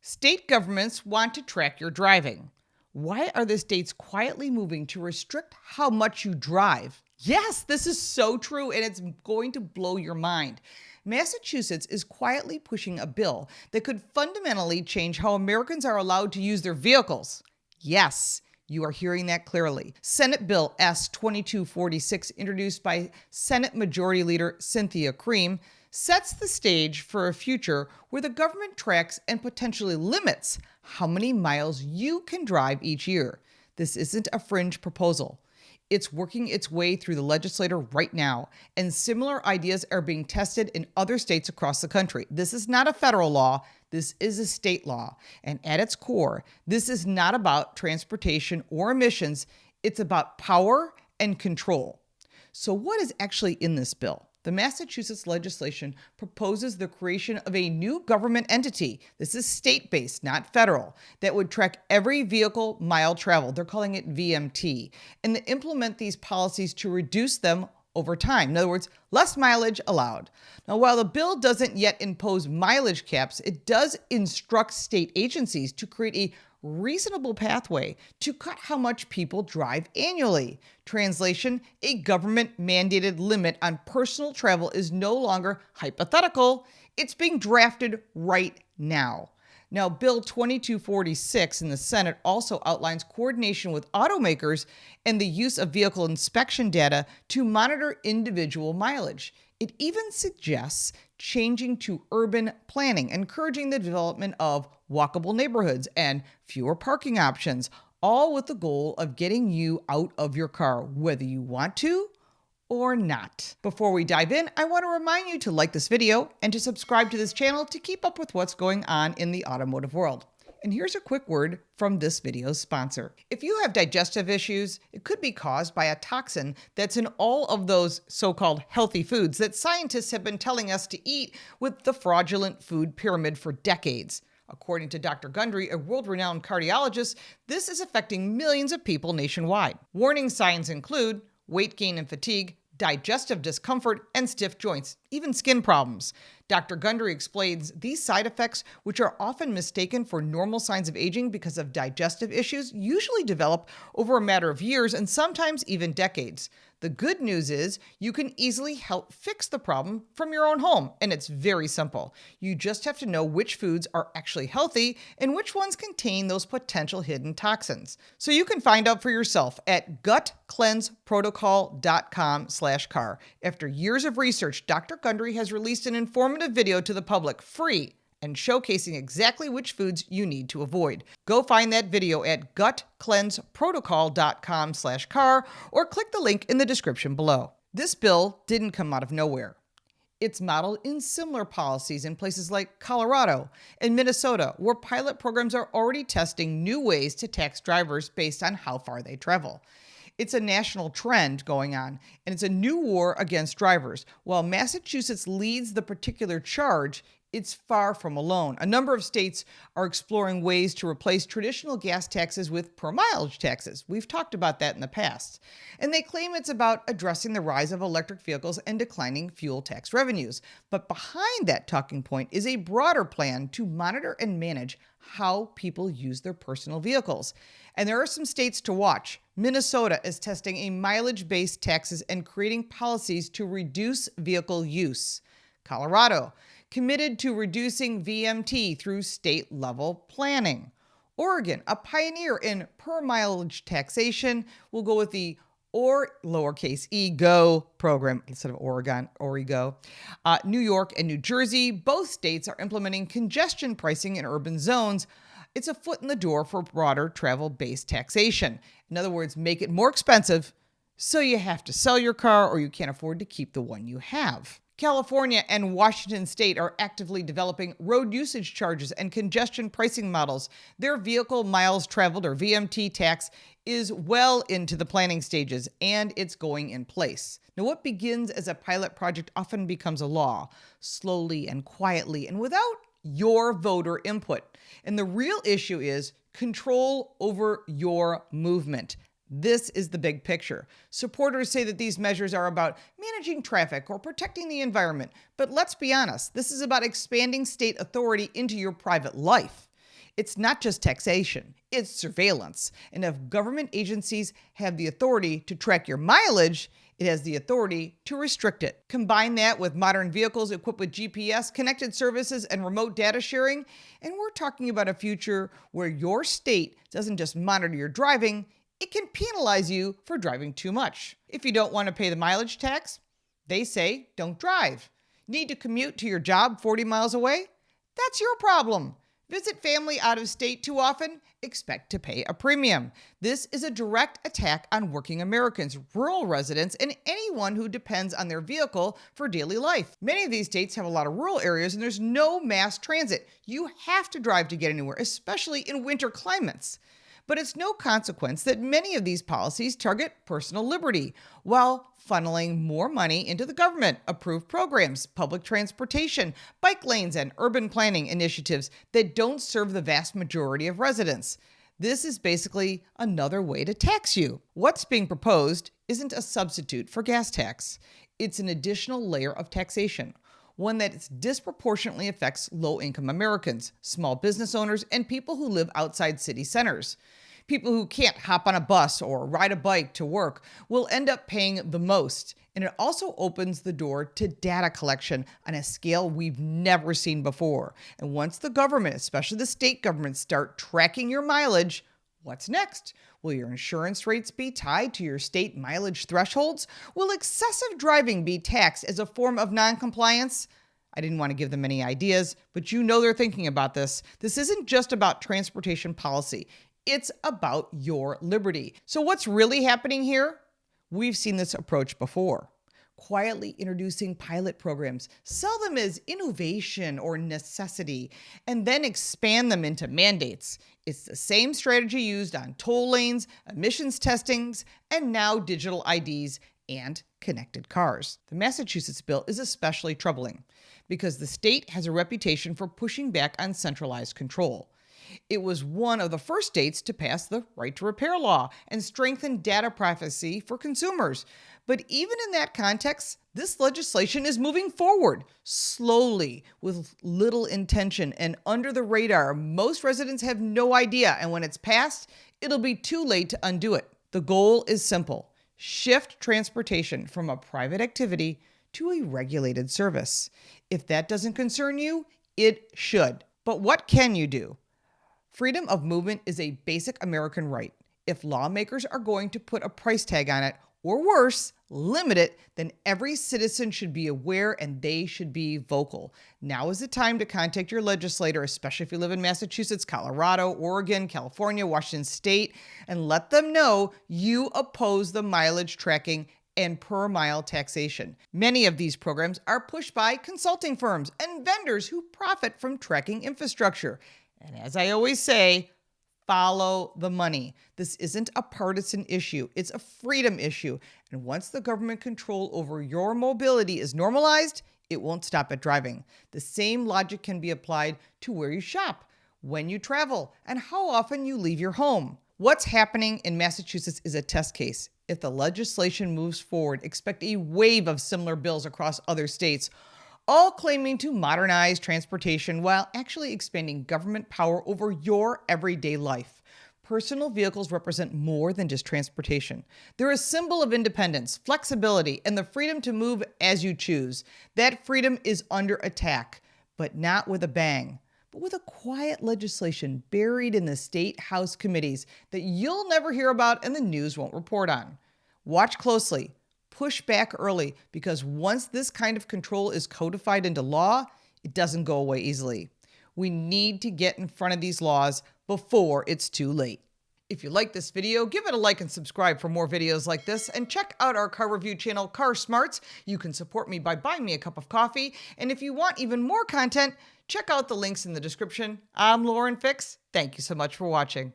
State governments want to track your driving. Why are the states quietly moving to restrict how much you drive? Yes, this is so true, and it's going to blow your mind. Massachusetts is quietly pushing a bill that could fundamentally change how Americans are allowed to use their vehicles. Yes, you are hearing that clearly. Senate Bill S.2246, introduced by Senate Majority Leader Cynthia Creem, sets the stage for a future where the government tracks and potentially limits how many miles you can drive each year. This isn't a fringe proposal. It's working its way through the legislature right now, and similar ideas are being tested in other states across the country. This is not a federal law. This is a state law. And at its core, this is not about transportation or emissions. It's about power and control. So what is actually in this bill? The Massachusetts legislation proposes the creation of a new government entity. This is state-based, not federal, that would track every vehicle mile traveled. They're calling it VMT, and to implement these policies to reduce them over time. In other words, less mileage allowed. Now, while the bill doesn't yet impose mileage caps, it does instruct state agencies to create a reasonable pathway to cut how much people drive annually. Translation, a government-mandated limit on personal travel is no longer hypothetical. It's being drafted right now. Now, Bill 2246 in the Senate also outlines coordination with automakers and the use of vehicle inspection data to monitor individual mileage. It even suggests changing to urban planning, encouraging the development of walkable neighborhoods and fewer parking options, all with the goal of getting you out of your car, whether you want to or not. Before we dive in, I want to remind you to like this video and to subscribe to this channel to keep up with what's going on in the automotive world. And here's a quick word from this video's sponsor. If you have digestive issues, it could be caused by a toxin that's in all of those so-called healthy foods that scientists have been telling us to eat with the fraudulent food pyramid for decades. According to Dr. Gundry, a world-renowned cardiologist, this is affecting millions of people nationwide. Warning signs include weight gain and fatigue, digestive discomfort, and stiff joints, even skin problems. Dr. Gundry explains these side effects, which are often mistaken for normal signs of aging because of digestive issues, usually develop over a matter of years and sometimes even decades. The good news is you can easily help fix the problem from your own home, and it's very simple. You just have to know which foods are actually healthy and which ones contain those potential hidden toxins. So you can find out for yourself at gutcleanseprotocol.com/car. After years of research, Dr. Gundry has released an informative video to the public, free, and showcasing exactly which foods you need to avoid. Go find that video at gutcleanseprotocol.com/car or click the link in the description below. This bill didn't come out of nowhere. It's modeled in similar policies in places like Colorado and Minnesota, where pilot programs are already testing new ways to tax drivers based on how far they travel. It's a national trend going on, and it's a new war against drivers. While Massachusetts leads the particular charge, it's far from alone. A number of states are exploring ways to replace traditional gas taxes with per-mileage taxes. We've talked about that in the past. And they claim it's about addressing the rise of electric vehicles and declining fuel tax revenues. But behind that talking point is a broader plan to monitor and manage how people use their personal vehicles. And there are some states to watch. Minnesota is testing a mileage-based taxes and creating policies to reduce vehicle use. Colorado committed to reducing VMT through state-level planning. Oregon, a pioneer in per-mileage taxation, will go with the lowercase e go program instead of Origo. New York and New Jersey, both states are implementing congestion pricing in urban zones. It's a foot in the door for broader travel-based taxation. In other words, make it more expensive so you have to sell your car or you can't afford to keep the one you have. California and Washington State are actively developing road usage charges and congestion pricing models. Their vehicle miles traveled, or VMT tax, is well into the planning stages, and it's going in place. Now, what begins as a pilot project often becomes a law, slowly and quietly, and without your voter input. And the real issue is control over your movement. This is the big picture. Supporters say that these measures are about managing traffic or protecting the environment. But let's be honest, this is about expanding state authority into your private life. It's not just taxation, it's surveillance. And if government agencies have the authority to track your mileage, it has the authority to restrict it. Combine that with modern vehicles equipped with GPS, connected services, and remote data sharing, and we're talking about a future where your state doesn't just monitor your driving, it can penalize you for driving too much. If you don't want to pay the mileage tax, they say don't drive. Need to commute to your job 40 miles away? That's your problem. Visit family out of state too often? Expect to pay a premium. This is a direct attack on working Americans, rural residents, and anyone who depends on their vehicle for daily life. Many of these states have a lot of rural areas and there's no mass transit. You have to drive to get anywhere, especially in winter climates. But it's no consequence that many of these policies target personal liberty while funneling more money into the government-approved programs, public transportation, bike lanes, and urban planning initiatives that don't serve the vast majority of residents. This is basically another way to tax you. What's being proposed isn't a substitute for gas tax. It's an additional layer of taxation, one that disproportionately affects low-income Americans, small business owners, and people who live outside city centers. People who can't hop on a bus or ride a bike to work will end up paying the most. And it also opens the door to data collection on a scale we've never seen before. And once the government, especially the state governments, start tracking your mileage, what's next? Will your insurance rates be tied to your state mileage thresholds? Will excessive driving be taxed as a form of noncompliance? I didn't want to give them any ideas, but you know they're thinking about this. This isn't just about transportation policy. It's about your liberty. So what's really happening here? We've seen this approach before. Quietly introducing pilot programs, sell them as innovation or necessity, and then expand them into mandates. It's the same strategy used on toll lanes, emissions testings, and now digital IDs and connected cars. The Massachusetts bill is especially troubling because the state has a reputation for pushing back on centralized control. It was one of the first states to pass the right to repair law and strengthen data privacy for consumers. But even in that context, this legislation is moving forward slowly with little intention and under the radar. Most residents have no idea, and when it's passed, it'll be too late to undo it. The goal is simple: shift transportation from a private activity to a regulated service. If that doesn't concern you, it should. But what can you do? Freedom of movement is a basic American right. If lawmakers are going to put a price tag on it, or worse, limit it, then every citizen should be aware and they should be vocal. Now is the time to contact your legislator, especially if you live in Massachusetts, Colorado, Oregon, California, Washington State, and let them know you oppose the mileage tracking and per mile taxation. Many of these programs are pushed by consulting firms and vendors who profit from tracking infrastructure. And as I always say, follow the money. This isn't a partisan issue. It's a freedom issue. And once the government control over your mobility is normalized, it won't stop at driving. The same logic can be applied to where you shop, when you travel, and how often you leave your home. What's happening in Massachusetts is a test case. If the legislation moves forward, expect a wave of similar bills across other states, all claiming to modernize transportation while actually expanding government power over your everyday life. Personal vehicles represent more than just transportation. They're a symbol of independence, flexibility, and the freedom to move as you choose. That freedom is under attack, but not with a bang, but with a quiet legislation buried in the state house committees that you'll never hear about and the news won't report on. Watch closely. Push back early, because once this kind of control is codified into law, it doesn't go away easily. We need to get in front of these laws before it's too late. If you like this video, give it a like and subscribe for more videos like this, and check out our car review channel, Car Smarts. You can support me by buying me a cup of coffee, and if you want even more content, check out the links in the description. I'm Lauren Fix. Thank you so much for watching.